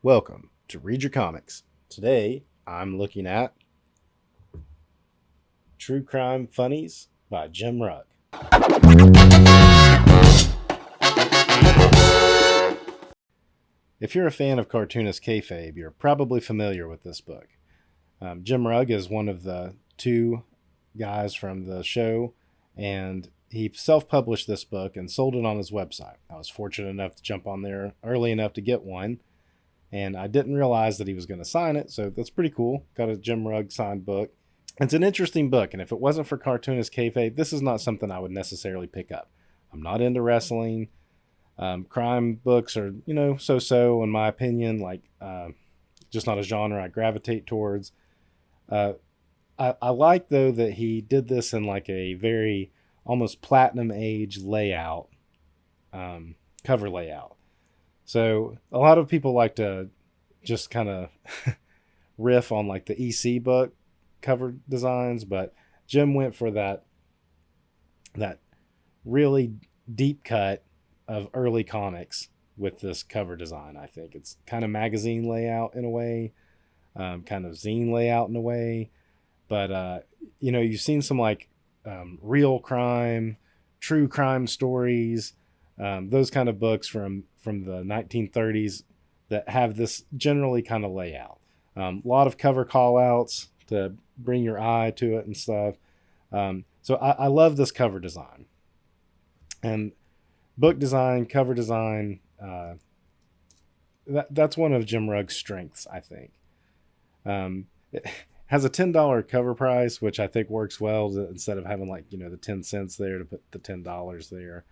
Welcome to Read Your Comics. Today, I'm looking at True Crime Funnies by Jim Rugg. If you're a fan of cartoonist kayfabe, you're probably familiar with this book. Jim Rugg is one of the two guys from the show, and he self-published this book and sold it on his website. I was fortunate enough to jump on there early enough to get one, and I didn't realize that he was going to sign it, so that's pretty cool. Got a Jim Rugg signed book. It's an interesting book, and if it wasn't for cartoonist kayfabe, this is not something I would necessarily pick up. I'm not into wrestling. Crime books are, so-so in my opinion, just not a genre I gravitate towards. I like, though, that he did this in like a very almost platinum age layout, cover layout. So a lot of people like to just kind of riff on like the EC book cover designs, but Jim went for that really deep cut of early comics with this cover design. I think it's kind of magazine layout in a way, kind of zine layout in a way, but you've seen some real crime, true crime stories, those kind of books from the 1930s that have this generally kind of layout. A lot of cover call outs to bring your eye to it and stuff. So I love this cover design. And book design, cover design, that's one of Jim Rugg's strengths, I think. It has a $10 cover price, which I think works well instead of having the 10 cents there to put the $10 there.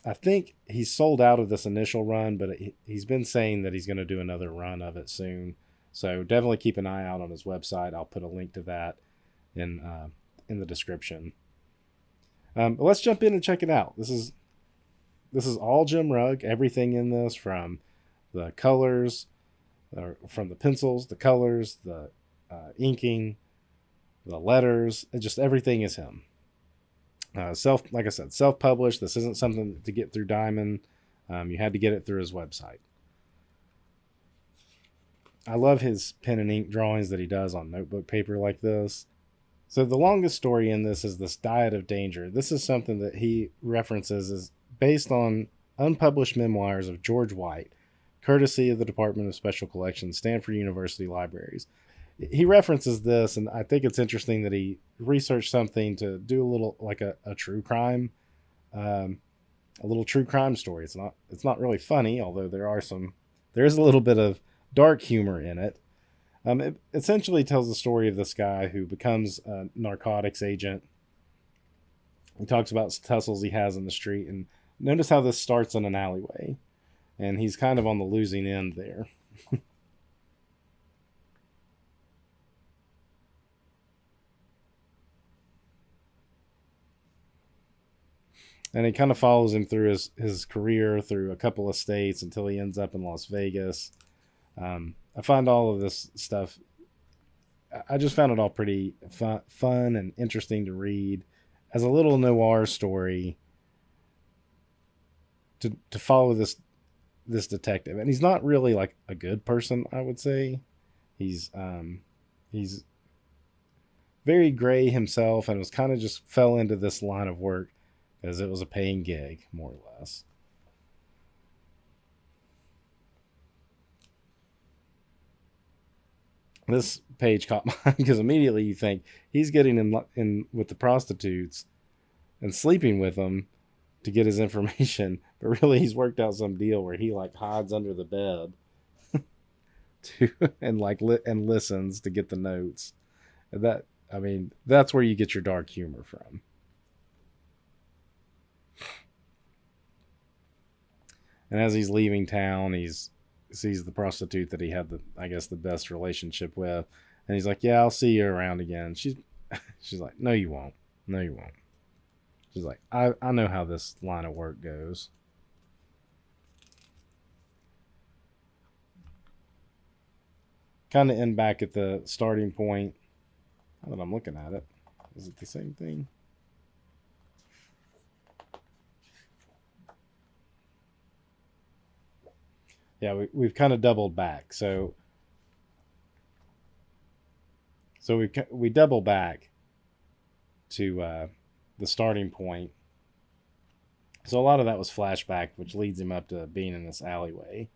I think he's sold out of this initial run, but he's been saying that he's going to do another run of it soon. So definitely keep an eye out on his website. I'll put a link to that in the description. But let's jump in and check it out. This is all Jim Rugg. Everything in this, from the colors, from the pencils, the colors, the inking, the letters, just everything is him. Like I said, self-published. This isn't something to get through Diamond. You had to get it through his website. I love his pen and ink drawings that he does on notebook paper like this. So the longest story in this is this Diet of Danger. This is something that he references as based on unpublished memoirs of George White, courtesy of the Department of Special Collections, Stanford University Libraries. He references this, and I think it's interesting that he researched something to do a little like a true crime, a little true crime story. It's not really funny, although there is a little bit of dark humor in it. It essentially tells the story of this guy who becomes a narcotics agent. He talks about tussles he has in the street, and notice how this starts in an alleyway, and he's kind of on the losing end there. And it kind of follows him through his career through a couple of states until he ends up in Las Vegas. I find all of this stuff, I just found it all pretty fun and interesting to read as a little noir story to follow this detective. And he's not really like a good person, I would say. He's very gray himself, and was kind of just fell into this line of work as it was a paying gig, more or less. This page caught my eye because immediately you think he's getting in with the prostitutes and sleeping with them to get his information, but really he's worked out some deal where he hides under the bed and listens to get the notes. That's where you get your dark humor from. And as he's leaving town, he sees the prostitute that he had the best relationship with, and he's like, "Yeah, I'll see you around again." She's like, "No, you won't. No, you won't." She's like, I know how this line of work goes." Kind of end back at the starting point. Now that I'm looking at it, is it the same thing? Yeah, we've kind of doubled back. So we double back to the starting point. So a lot of that was flashback, which leads him up to being in this alleyway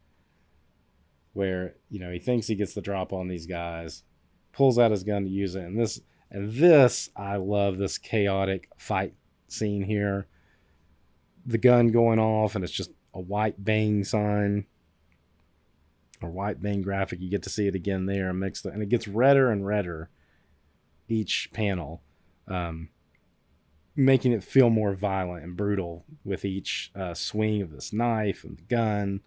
where he thinks he gets the drop on these guys, pulls out his gun to use it, and this I love this chaotic fight scene here. The gun going off, and it's just a white bang sign or white bang graphic. You get to see it again there, and it gets redder and redder each panel, um, making it feel more violent and brutal with each swing of this knife and the gun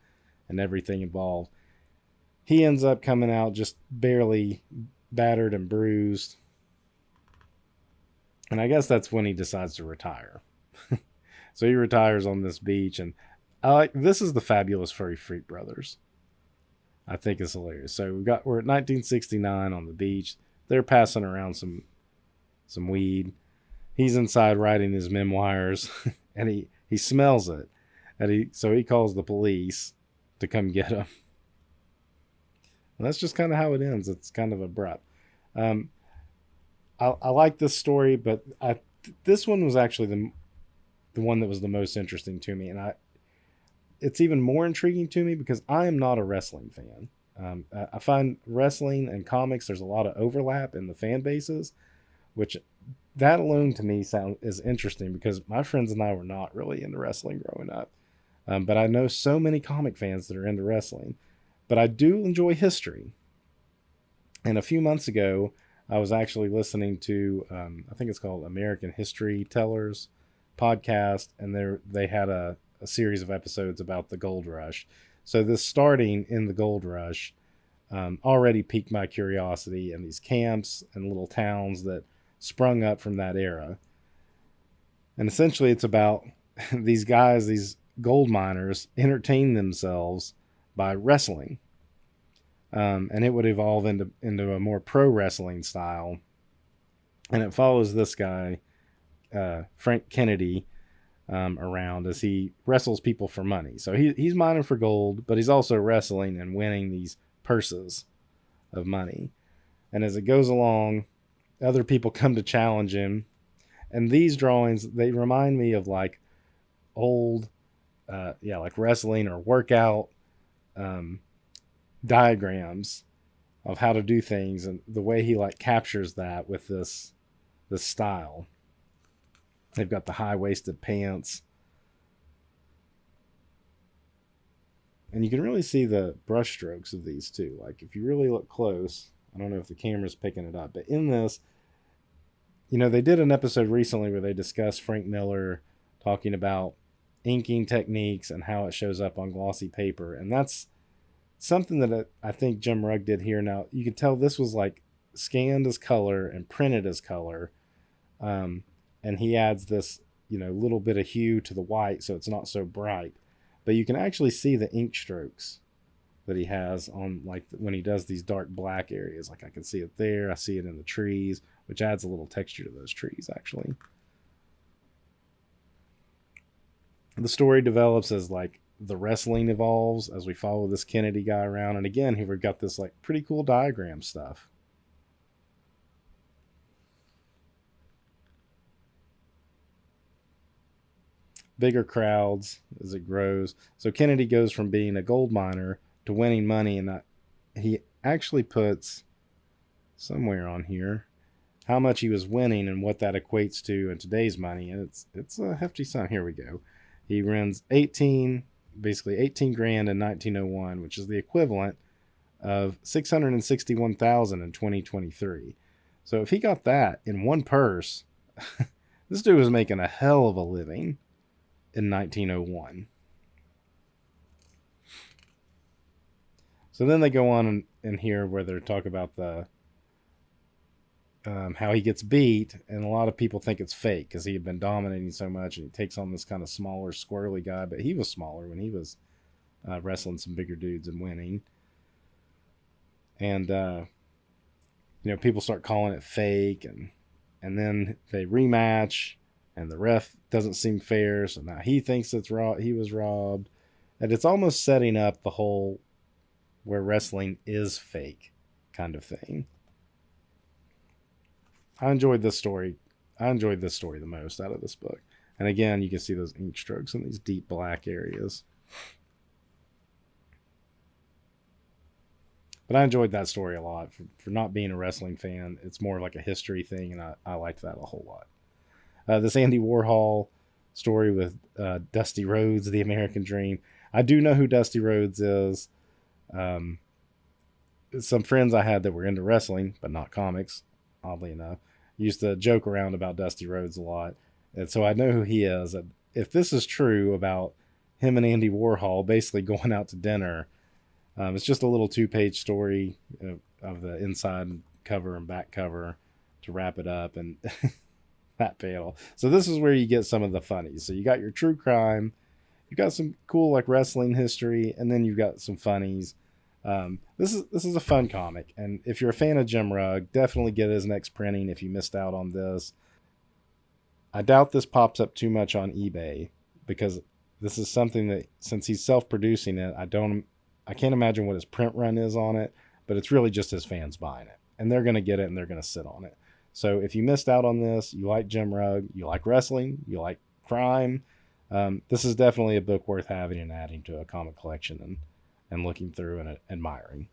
and everything involved. He ends up coming out just barely battered and bruised. And I guess that's when he decides to retire. So he retires on this beach, and this is the Fabulous Furry Freak Brothers. I think it's hilarious. So we're at 1969 on the beach. They're passing around some weed. He's inside writing his memoirs, and he smells it, and so he calls the police to come get him. And that's just kind of how it ends. It's kind of abrupt. I like this story, but this one was actually the one that was the most interesting to me, and it's even more intriguing to me because I am not a wrestling fan. I find wrestling and comics, there's a lot of overlap in the fan bases, which that alone to me is interesting because my friends and I were not really into wrestling growing up. But I know so many comic fans that are into wrestling. But I do enjoy history. And a few months ago, I was actually listening to, I think it's called American History Tellers podcast, and they had a series of episodes about the gold rush. So this starting in the gold rush already piqued my curiosity, and these camps and little towns that sprung up from that era. And essentially it's about these guys, these gold miners, entertain themselves by wrestling. And it would evolve into a more pro wrestling style. And it follows this guy, Frank Kennedy, around as he wrestles people for money. So he's mining for gold, but he's also wrestling and winning these purses of money. And as it goes along, other people come to challenge him. And these drawings, they remind me of like old, like wrestling or workout diagrams of how to do things, and the way he like captures that with this style. They've got the high-waisted pants, and you can really see the brush strokes of these too. Like if you really look close, I don't know if the camera's picking it up, but in this, they did an episode recently where they discussed Frank Miller talking about inking techniques and how it shows up on glossy paper, and that's something that I think Jim Rugg did here. Now, you can tell this was like scanned as color and printed as color. And he adds this, little bit of hue to the white so it's not so bright. But you can actually see the ink strokes that he has on, like, when he does these dark black areas. Like, I can see it there. I see it in the trees, which adds a little texture to those trees, actually. The story develops as, like, the wrestling evolves as we follow this Kennedy guy around. And again, here we've got this like pretty cool diagram stuff. Bigger crowds as it grows. So Kennedy goes from being a gold miner to winning money, and he actually puts somewhere on here how much he was winning and what that equates to in today's money. And it's a hefty sum. Here we go. He wins 18 grand in 1901, which is the equivalent of $661,000 in 2023. So if he got that in one purse, this dude was making a hell of a living in 1901. So then they go on in here where they talk about the how he gets beat, and a lot of people think it's fake because he had been dominating so much, and he takes on this kind of smaller, squirrely guy, but he was smaller when he was wrestling some bigger dudes and winning. And people start calling it fake, and then they rematch, and the ref doesn't seem fair, so now he thinks he was robbed, And it's almost setting up the whole where wrestling is fake kind of thing. I enjoyed this story. I enjoyed this story the most out of this book. And again, you can see those ink strokes in these deep black areas. But I enjoyed that story a lot. For not being a wrestling fan, it's more like a history thing, and I liked that a whole lot. This Andy Warhol story with Dusty Rhodes, The American Dream. I do know who Dusty Rhodes is. Um, some friends I had that were into wrestling, but not comics, oddly enough, used to joke around about Dusty Rhodes a lot. And so I know who he is. If this is true about him and Andy Warhol basically going out to dinner, it's just a little 2-page story of the inside cover and back cover to wrap it up. And that panel. So this is where you get some of the funnies. So you got your true crime, you got some cool like wrestling history, and then you've got some funnies. This is a fun comic, and if you're a fan of Jim Rugg, definitely get his next printing if you missed out on this. I doubt this pops up too much on eBay because this is something that, since he's self-producing it, I can't imagine what his print run is on it, but it's really just his fans buying it, and they're going to get it and they're going to sit on it. So if you missed out on this, you like Jim Rugg, you like wrestling, you like crime, this is definitely a book worth having and adding to a comic collection and looking through and admiring.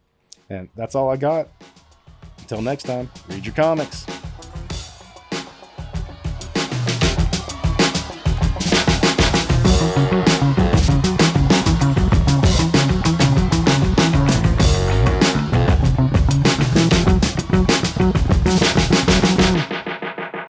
And that's all I got. Until next time, read your comics.